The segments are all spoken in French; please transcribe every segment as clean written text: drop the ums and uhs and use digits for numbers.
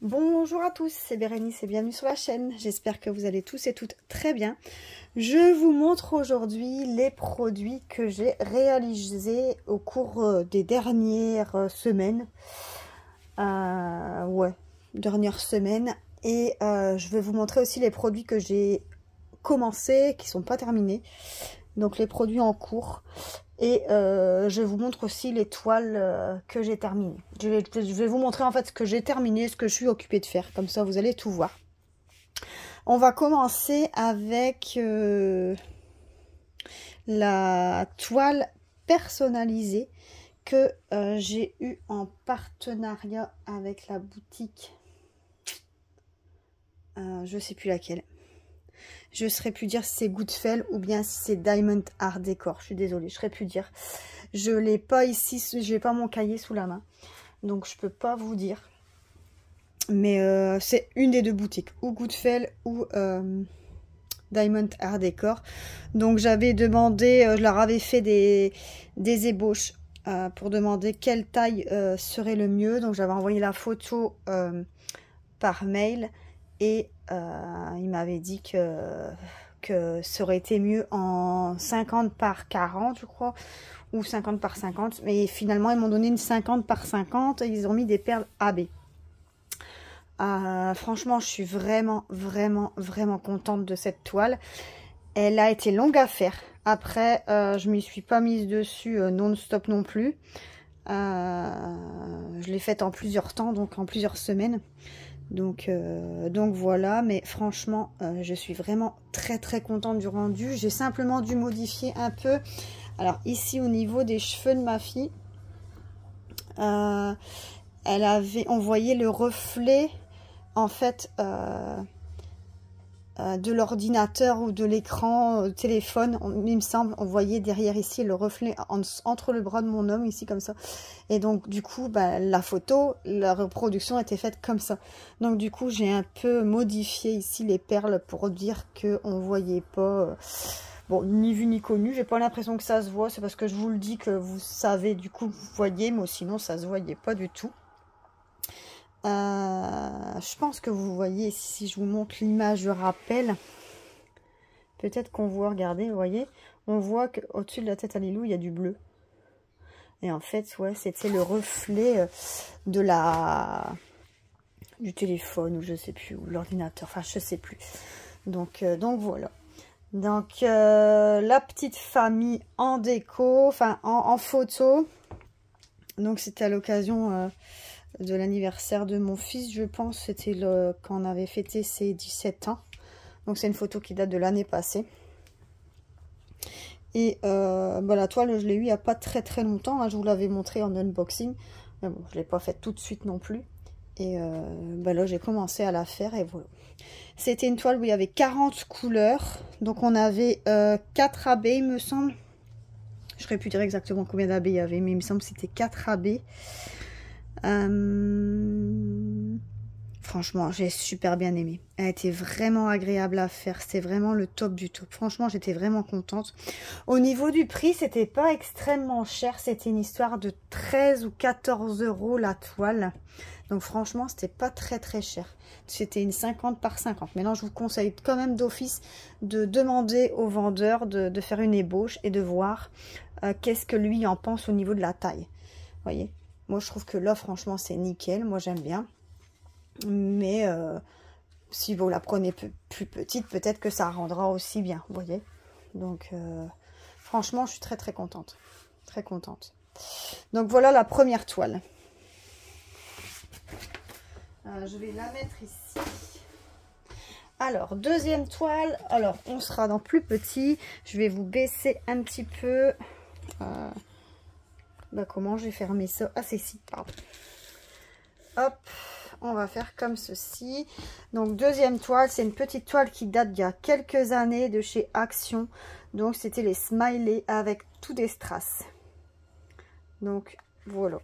Bonjour à tous, c'est Bérénice et bienvenue sur la chaîne. J'espère que vous allez tous et toutes très bien. Je vous montre aujourd'hui les produits que j'ai réalisés au cours des dernières semaines. Dernières semaines. Et je vais vous montrer aussi les produits que j'ai commencés, qui ne sont pas terminés. Donc les produits en cours. Et je vous montre aussi les toiles que j'ai terminées. Je vais vous montrer en fait ce que j'ai terminé, ce que je suis occupée de faire. Comme ça, vous allez tout voir. On va commencer avec la toile personnalisée que j'ai eue en partenariat avec la boutique. Je sais plus laquelle. Je ne saurais plus dire si c'est Goodfell ou bien si c'est Diamond Art Decor. Je suis désolée, je ne saurais plus dire. Je ne l'ai pas ici, je n'ai pas mon cahier sous la main. Donc je ne peux pas vous dire. Mais c'est une des deux boutiques. Ou Goodfell ou Diamond Art Decor. Donc j'avais demandé, je leur avais fait des ébauches pour demander quelle taille serait le mieux. Donc j'avais envoyé la photo par mail. Et il m'avait dit que ça aurait été mieux en 50 par 40, je crois, ou 50 par 50. Mais finalement, ils m'ont donné une 50 par 50 et ils ont mis des perles AB. Franchement, je suis vraiment contente de cette toile. Elle a été longue à faire. Après, je m'y suis pas mise dessus non-stop non plus. Je l'ai faite en plusieurs temps, donc en plusieurs semaines. Donc voilà, mais franchement, je suis vraiment très contente du rendu. J'ai simplement dû modifier un peu. Alors ici, au niveau des cheveux de ma fille, on voyait le reflet, en fait, de l'ordinateur ou de l'écran téléphone, il me semble, on voyait derrière ici le reflet entre le bras de mon homme, ici comme ça. Et donc du coup, la photo, la reproduction était faite comme ça. Donc du coup, j'ai un peu modifié ici les perles pour dire que on voyait pas, bon, ni vu ni connu. J'ai pas l'impression que ça se voit, c'est parce que je vous le dis que vous savez, du coup vous voyez, mais sinon ça se voyait pas du tout. Je pense que vous voyez, si je vous montre l'image de rappel, peut-être qu'on voit, regardez, vous voyez, on voit qu'au-dessus de la tête à Lilou, il y a du bleu. Et en fait, ouais, c'était le reflet de du téléphone, ou je sais plus, ou l'ordinateur, enfin, je sais plus. Donc voilà. Donc, la petite famille en déco, enfin, en photo. Donc, c'était à l'occasion de l'anniversaire de mon fils, je pense. C'était quand on avait fêté ses 17 ans. Donc c'est une photo qui date de l'année passée. Et la toile, je l'ai eue il n'y a pas très longtemps. Hein, je vous l'avais montré en unboxing. Mais bon, je ne l'ai pas faite tout de suite non plus. Et là, j'ai commencé à la faire et voilà. C'était une toile où il y avait 40 couleurs. Donc on avait 4 AB, il me semble. Je ne saurais plus dire exactement combien d'AB il y avait, mais il me semble que c'était 4 AB. Franchement, j'ai super bien aimé. Elle était vraiment agréable à faire. C'était vraiment le top du top. Franchement, j'étais vraiment contente. Au niveau du prix, c'était pas extrêmement cher. C'était une histoire de 13 ou 14 € la toile. Donc franchement, c'était pas très cher. C'était une 50 par 50. Maintenant, je vous conseille quand même d'office de demander au vendeur de faire une ébauche et de voir qu'est-ce que lui en pense au niveau de la taille. Vous voyez ? Moi, je trouve que là, franchement, c'est nickel. Moi, j'aime bien. Mais si vous la prenez plus petite, peut-être que ça rendra aussi bien. Vous voyez. Donc, franchement, je suis très contente. Très contente. Donc, voilà la première toile. Je vais la mettre ici. Alors, deuxième toile. Alors, on sera dans plus petit. Je vais vous baisser un petit peu. Comment je vais fermer ça? Ah, c'est ici, pardon. Hop, on va faire comme ceci. Donc, deuxième toile, c'est une petite toile qui date d'il y a quelques années de chez Action. Donc, c'était les smileys avec tout des strass. Donc, voilà.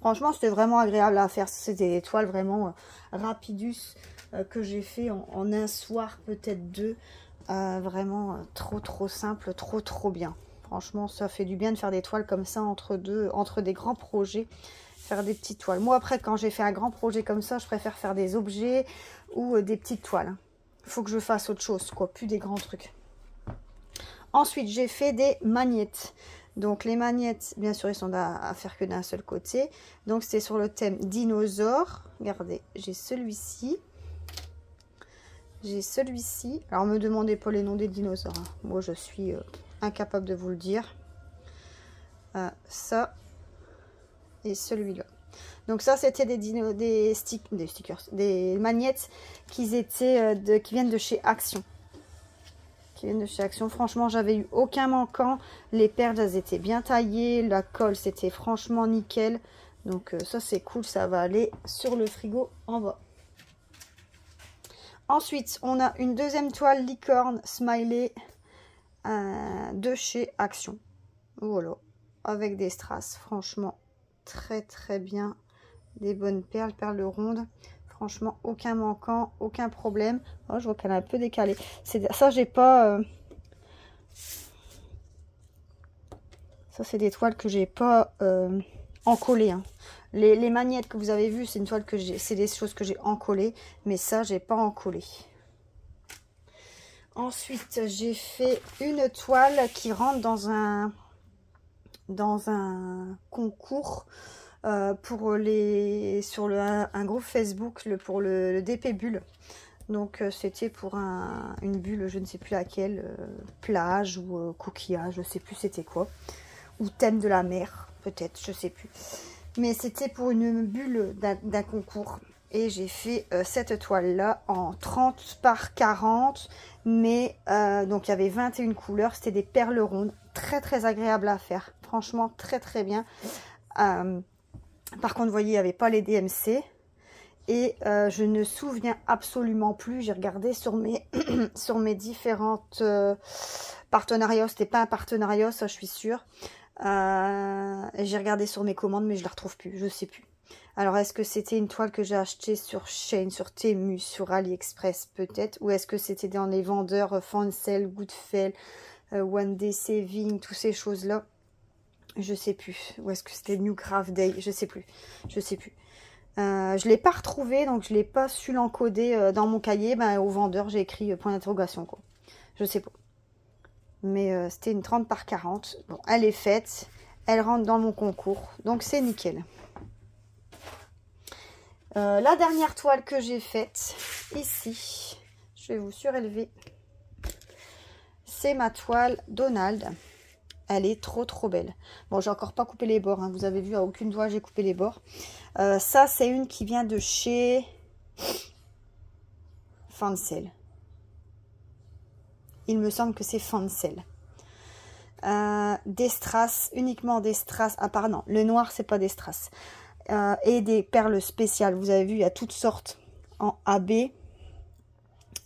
Franchement, c'était vraiment agréable à faire. C'était des toiles vraiment rapidus que j'ai fait en un soir, peut-être deux. Vraiment trop simple, trop bien. Franchement, ça fait du bien de faire des toiles comme ça entre des grands projets. Faire des petites toiles. Moi, après, quand j'ai fait un grand projet comme ça, je préfère faire des objets ou des petites toiles. Il faut que je fasse autre chose, quoi. Plus des grands trucs. Ensuite, j'ai fait des magnettes. Donc, les magnettes, bien sûr, ils sont à faire que d'un seul côté. Donc, c'est sur le thème dinosaure. Regardez, j'ai celui-ci. J'ai celui-ci. Alors, ne me demandez pas les noms des dinosaures. Hein. Moi, je suis incapable de vous le dire. Ça et celui-là. Donc, ça, c'était des stickers, des magnettes qui viennent de chez Action. Franchement, j'avais eu aucun manquant. Les perles, elles étaient bien taillées. La colle, c'était franchement nickel. Donc, ça, c'est cool. Ça va aller sur le frigo en bas. Ensuite, on a une deuxième toile licorne smiley de chez Action. Voilà. Avec des strass. Franchement, très, très bien. Des bonnes perles rondes. Franchement, aucun manquant, aucun problème. Oh, je vois qu'elle est un peu décalée. Ça, j'ai pas... Ça, c'est des toiles que j'ai pas encollées. Hein. Les magnettes que vous avez vues, c'est une toile que j'ai... C'est des choses que j'ai encollées. Mais ça, j'ai pas encollé. Ensuite, j'ai fait une toile qui rentre dans un concours... pour un groupe Facebook pour le DP Bulle. Donc c'était pour une bulle, je ne sais plus laquelle, plage ou coquillage, je ne sais plus c'était quoi, ou thème de la mer peut-être, je ne sais plus, mais c'était pour une bulle d'un concours et j'ai fait cette toile là en 30 par 40, mais donc il y avait 21 couleurs, c'était des perles rondes, très très agréable à faire, franchement très très bien. Par contre, vous voyez, il n'y avait pas les DMC. Et je ne me souviens absolument plus. J'ai regardé sur mes, sur mes différentes partenariats. C'était pas un partenariat, ça, je suis sûre. J'ai regardé sur mes commandes, mais je ne la retrouve plus. Je ne sais plus. Alors, est-ce que c'était une toile que j'ai achetée sur Shein, sur Temu, sur AliExpress, peut-être? Ou est-ce que c'était dans les vendeurs Fancel, Goodfell, One Day Saving, toutes ces choses-là? Je sais plus. Ou est-ce que c'était New Craft Day? Je sais plus. Je sais plus. Je l'ai pas retrouvé, donc je l'ai pas su l'encoder dans mon cahier. Ben, au vendeur, j'ai écrit point d'interrogation, quoi. Je sais pas. Mais c'était une 30 par 40. Bon, elle est faite. Elle rentre dans mon concours. Donc, c'est nickel. La dernière toile que j'ai faite, ici, je vais vous surélever. C'est ma toile Donald. Elle est trop trop belle. Bon, j'ai encore pas coupé les bords. Hein. Vous avez vu, à aucune toile, j'ai coupé les bords. Ça, c'est une qui vient de chez Fancel. Il me semble que c'est Fancel. Des strass, uniquement des strass. Ah, pardon, le noir, c'est pas des strass. Et des perles spéciales. Vous avez vu, il y a toutes sortes en AB.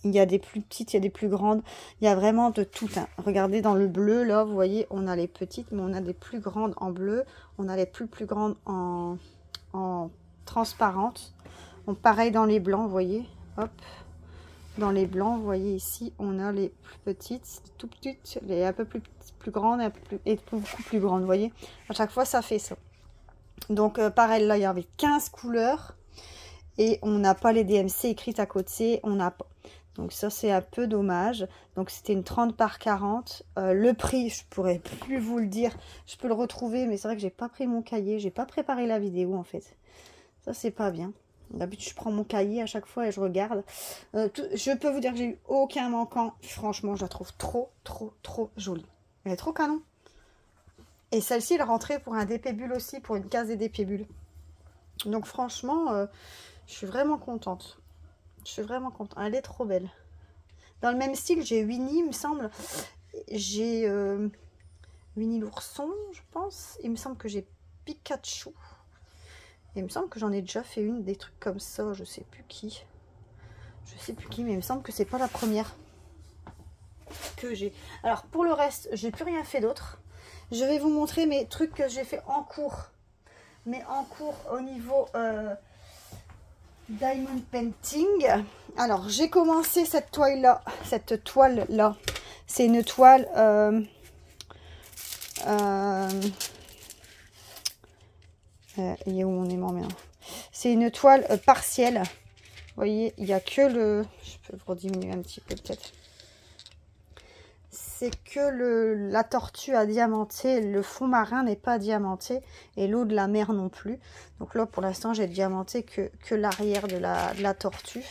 Il y a des plus petites, il y a des plus grandes. Il y a vraiment de tout. Hein. Regardez dans le bleu, là, vous voyez, on a les petites, mais on a des plus grandes en bleu. On a les plus grandes en transparente. Donc, pareil dans les blancs, vous voyez. Hop. Dans les blancs, vous voyez ici, on a les plus petites, tout petites, les un peu plus grandes et beaucoup plus grandes, vous voyez. À chaque fois, ça fait ça. Donc, pareil, là, il y avait 15 couleurs. Et on n'a pas les DMC écrites à côté, on n'a pas. Donc ça, c'est un peu dommage. Donc c'était une 30 par 40. Le prix, je pourrais plus vous le dire. Je peux le retrouver, mais c'est vrai que j'ai pas pris mon cahier. J'ai pas préparé la vidéo, en fait. Ça, c'est pas bien. D'habitude, je prends mon cahier à chaque fois et je regarde. Je peux vous dire que j'ai eu aucun manquant. Franchement, je la trouve trop, trop, trop jolie. Elle est trop canon. Et celle-ci, elle rentrait pour un DP Bulle aussi, pour une case des DP Bulle. Donc franchement, je suis vraiment contente. Je suis vraiment contente. Elle est trop belle. Dans le même style, j'ai Winnie, il me semble. J'ai Winnie l'ourson, je pense. Il me semble que j'ai Pikachu. Il me semble que j'en ai déjà fait une, des trucs comme ça. Je sais plus qui. Je sais plus qui, mais il me semble que c'est pas la première que j'ai. Alors, pour le reste, j'ai plus rien fait d'autre. Je vais vous montrer mes trucs que j'ai fait en cours. Mais en cours au niveau Diamond Painting. Alors, j'ai commencé cette toile-là. Cette toile-là. C'est une toile... Il est où mon aimant maintenant? C'est une toile partielle. Vous voyez, il n'y a que le... Je peux vous rediminuer un petit peu peut-être. C'est que la tortue a diamanté, le fond marin n'est pas diamanté et l'eau de la mer non plus. Donc là pour l'instant j'ai diamanté que l'arrière de la tortue.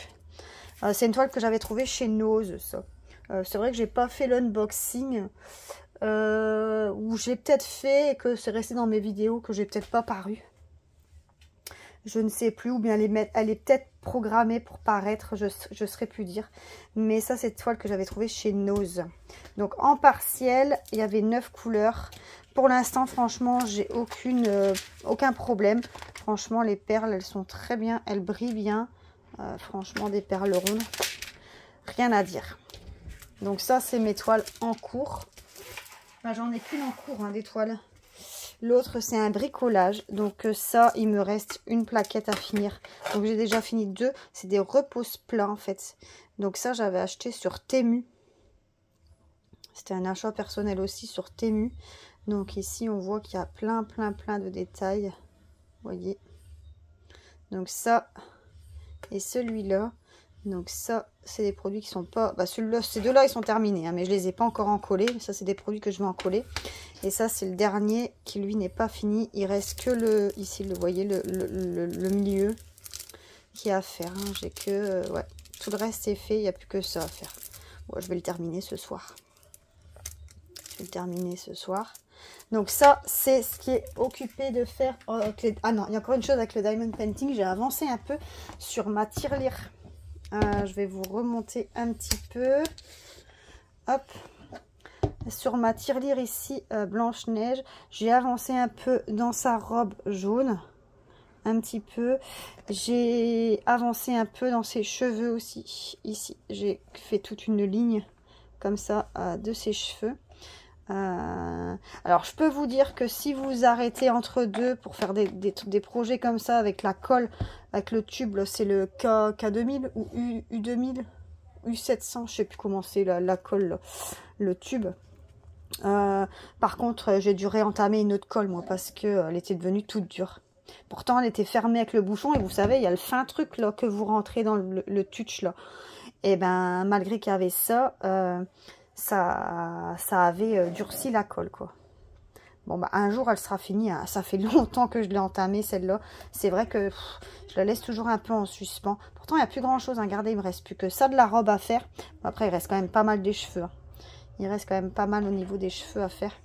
C'est une toile que j'avais trouvée chez Nose, ça. C'est vrai que j'ai pas fait l'unboxing, ou j'ai peut-être fait et que c'est resté dans mes vidéos, que j'ai peut-être pas paru. Je ne sais plus, ou bien elle est peut-être programmée pour paraître, je saurais plus dire. Mais ça, c'est une toile que j'avais trouvée chez Nose. Donc en partiel, il y avait 9 couleurs. Pour l'instant, franchement, j'ai aucun problème. Franchement, les perles, elles sont très bien, elles brillent bien. Franchement, des perles rondes, rien à dire. Donc ça, c'est mes toiles en cours. Enfin, j'en ai qu'une en cours, hein, des toiles. L'autre, c'est un bricolage. Donc ça, il me reste une plaquette à finir. Donc j'ai déjà fini 2. C'est des repose-plats, en fait. Donc ça, j'avais acheté sur Temu. C'était un achat personnel aussi sur Temu. Donc ici, on voit qu'il y a plein de détails. Vous voyez. Donc ça et celui-là. Donc ça, c'est des produits qui sont pas... Bah celui-là, ces deux-là, ils sont terminés, hein, mais je les ai pas encore encollés. Ça, c'est des produits que je vais encoller. Et ça, c'est le dernier qui, lui, n'est pas fini. Il reste que le... Ici, vous voyez, le milieu qui est à faire. Hein. J'ai que... ouais, tout le reste est fait. Il n'y a plus que ça à faire. Bon, je vais le terminer ce soir. Je vais le terminer ce soir. Donc ça, c'est ce qui est occupé de faire... Ah non, il y a encore une chose avec le Diamond Painting. J'ai avancé un peu sur ma tirelire. Je vais vous remonter un petit peu. Hop. Sur ma tirelire ici, Blanche-Neige, j'ai avancé un peu dans sa robe jaune. Un petit peu. J'ai avancé un peu dans ses cheveux aussi. Ici, j'ai fait toute une ligne comme ça de ses cheveux. Alors je peux vous dire que si vous arrêtez entre deux pour faire des projets comme ça avec la colle, avec le tube, c'est le K2000 ou U2000, U700, je sais plus comment c'est la colle, là, le tube. Par contre j'ai dû réentamer une autre colle moi parce que elle était devenue toute dure. Pourtant elle était fermée avec le bouchon et vous savez il y a le fin truc là que vous rentrez dans le touch là. Et ben malgré qu'il y avait ça, ça avait durci la colle quoi. Bon bah un jour elle sera finie, hein. Ça fait longtemps que je l'ai entamée celle-là. C'est vrai que je la laisse toujours un peu en suspens. Pourtant il n'y a plus grand chose à garder, il me reste plus que ça de la robe à faire. Après il reste quand même pas mal des cheveux. Hein. Il reste quand même pas mal au niveau des cheveux à faire.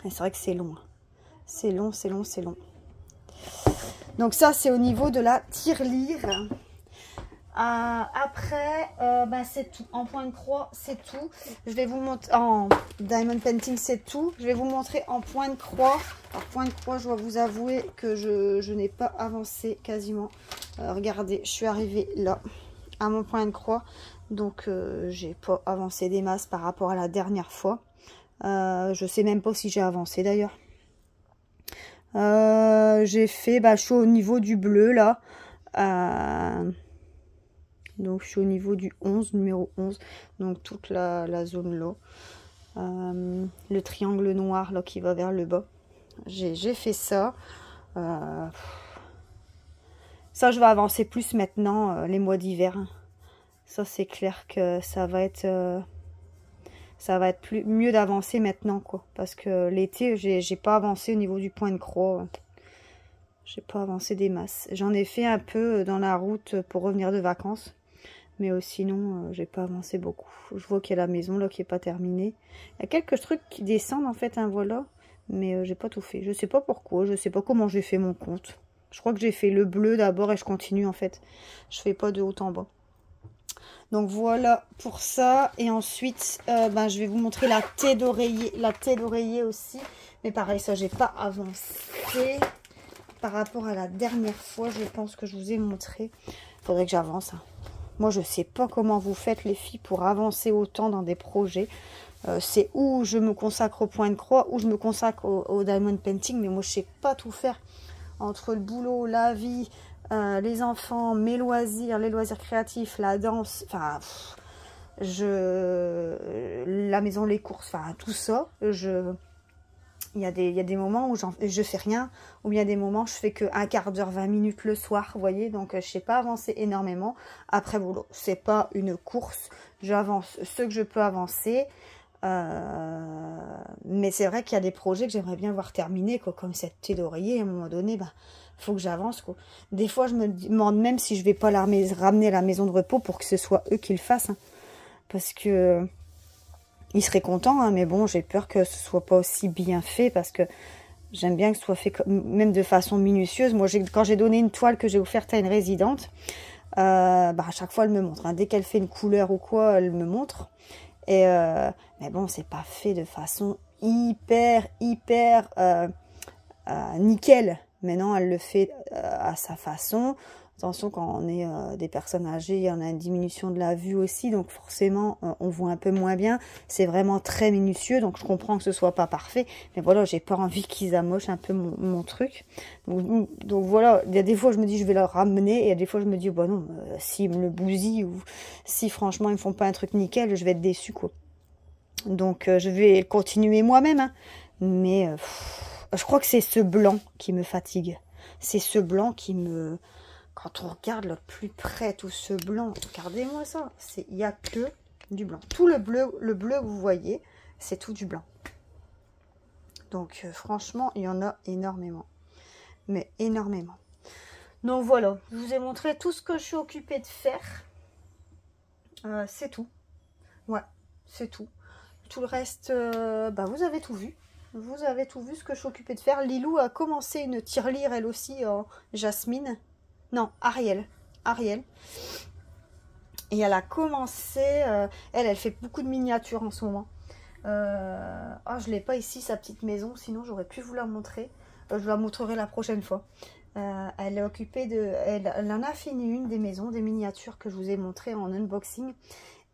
Et c'est vrai que c'est long. Hein. C'est long, c'est long, c'est long. Donc ça c'est au niveau de la tirelire. Après, bah, c'est tout. En point de croix, c'est tout. Je vais vous montrer en Diamond Painting, c'est tout. Je vais vous montrer en point de croix. Alors, point de croix, je dois vous avouer que je n'ai pas avancé quasiment. Regardez, je suis arrivée là, à mon point de croix. Donc, j'ai pas avancé des masses par rapport à la dernière fois. Je sais même pas si j'ai avancé d'ailleurs. J'ai fait, bah, je suis au niveau du bleu là. Donc je suis au niveau du 11, numéro 11, donc toute la zone là. Le triangle noir là qui va vers le bas. J'ai fait ça. Ça je vais avancer plus maintenant les mois d'hiver. Ça c'est clair que ça va être mieux d'avancer maintenant quoi. Parce que l'été j'ai pas avancé au niveau du point de croix. J'ai pas avancé des masses. J'en ai fait un peu dans la route pour revenir de vacances. Mais sinon, j'ai pas avancé beaucoup. Je vois qu'il y a la maison là qui est pas terminée. Il y a quelques trucs qui descendent en fait, hein, voilà. Mais j'ai pas tout fait. Je sais pas pourquoi. Je sais pas comment j'ai fait mon compte. Je crois que j'ai fait le bleu d'abord et je continue en fait. Je fais pas de haut en bas. Donc voilà pour ça. Et ensuite, ben, je vais vous montrer la tête d'oreiller. La tête d'oreiller aussi. Mais pareil, ça j'ai pas avancé. Par rapport à la dernière fois, je pense que je vous ai montré. Faudrait que j'avance. Hein. Moi, je sais pas comment vous faites, les filles, pour avancer autant dans des projets. C'est où je me consacre au point de croix, ou je me consacre au Diamond Painting. Mais moi, je sais pas tout faire. Entre le boulot, la vie, les enfants, mes loisirs, les loisirs créatifs, la danse, enfin, la maison, les courses, enfin, tout ça. Il y a des moments où je fais rien, ou bien des moments où je fais que un quart d'heure, 20 minutes le soir, vous voyez. Donc, je ne sais pas avancer énormément après boulot. C'est pas une course. J'avance ce que je peux avancer. Mais c'est vrai qu'il y a des projets que j'aimerais bien voir terminés, quoi, comme cette thé d'oreiller. À un moment donné, bah, faut que j'avance, quoi. Des fois, je me demande même si je vais pas la ramener à la maison de repos pour que ce soit eux qui le fassent. Hein. Parce que... ils seraient contents, hein, mais bon, j'ai peur que ce soit pas aussi bien fait parce que j'aime bien que ce soit fait même de façon minutieuse. Moi, quand j'ai donné une toile que j'ai offerte à une résidente, bah, à chaque fois, elle me montre. Hein. Dès qu'elle fait une couleur ou quoi, elle me montre. Et mais bon, c'est pas fait de façon hyper nickel. Maintenant, elle le fait à sa façon. Attention, quand on est des personnes âgées, on a une diminution de la vue aussi, donc forcément, on voit un peu moins bien. C'est vraiment très minutieux, donc je comprends que ce soit pas parfait. Mais voilà, j'ai pas envie qu'ils amochent un peu mon truc. Donc voilà, il y a des fois, je me dis, je vais leur ramener, et il y a des fois, je me dis, bah non, s'ils me le bousillent, ou si franchement, ils me font pas un truc nickel, je vais être déçue, quoi. Donc, je vais continuer moi-même, hein. Mais je crois que c'est ce blanc qui me fatigue. C'est ce blanc qui me... Quand on regarde le plus près, tout ce blanc, regardez-moi ça, il n'y a que du blanc. Tout le bleu que vous voyez, c'est tout du blanc. Donc franchement, il y en a énormément. Mais énormément. Donc voilà, je vous ai montré tout ce que je suis occupée de faire. C'est tout. Ouais, c'est tout. Tout le reste, bah, vous avez tout vu. Vous avez tout vu ce que je suis occupée de faire. Lilou a commencé une tirelire, elle aussi, en jasmine. Non, Ariel. Et elle a commencé... elle fait beaucoup de miniatures en ce moment. Oh, je ne l'ai pas ici, sa petite maison. Sinon, j'aurais pu vous la montrer. Je vous la montrerai la prochaine fois. Elle est occupée de... Elle en a fini une des maisons, des miniatures que je vous ai montrées en unboxing.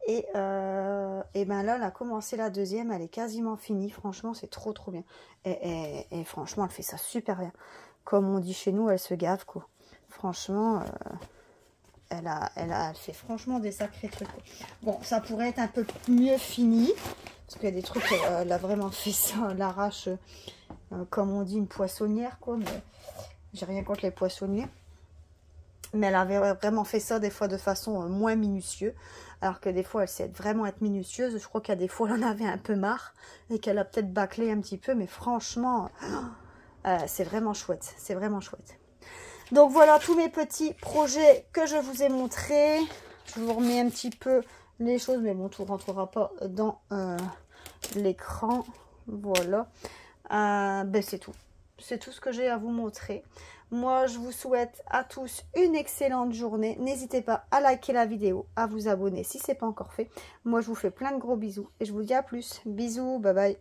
Et ben là, elle a commencé la deuxième. Elle est quasiment finie. Franchement, c'est trop bien. Et franchement, elle fait ça super bien. Comme on dit chez nous, elle se gave, quoi. Franchement, elle fait franchement des sacrés trucs. Bon, ça pourrait être un peu mieux fini. Parce qu'il y a des trucs, elle a vraiment fait ça à l'arrache. Comme on dit, une poissonnière, quoi. Mais j'ai rien contre les poissonniers. Mais elle avait vraiment fait ça des fois de façon moins minutieuse. Alors que des fois, elle sait vraiment être minutieuse. Je crois qu'il y a des fois, elle en avait un peu marre. Et qu'elle a peut-être bâclé un petit peu. Mais franchement, c'est vraiment chouette. C'est vraiment chouette. Donc voilà tous mes petits projets que je vous ai montrés. Je vous remets un petit peu les choses, mais bon, tout ne rentrera pas dans l'écran. Voilà. Ben c'est tout. C'est tout ce que j'ai à vous montrer. Moi, je vous souhaite à tous une excellente journée. N'hésitez pas à liker la vidéo, à vous abonner si ce n'est pas encore fait. Moi, je vous fais plein de gros bisous et je vous dis à plus. Bisous, bye bye.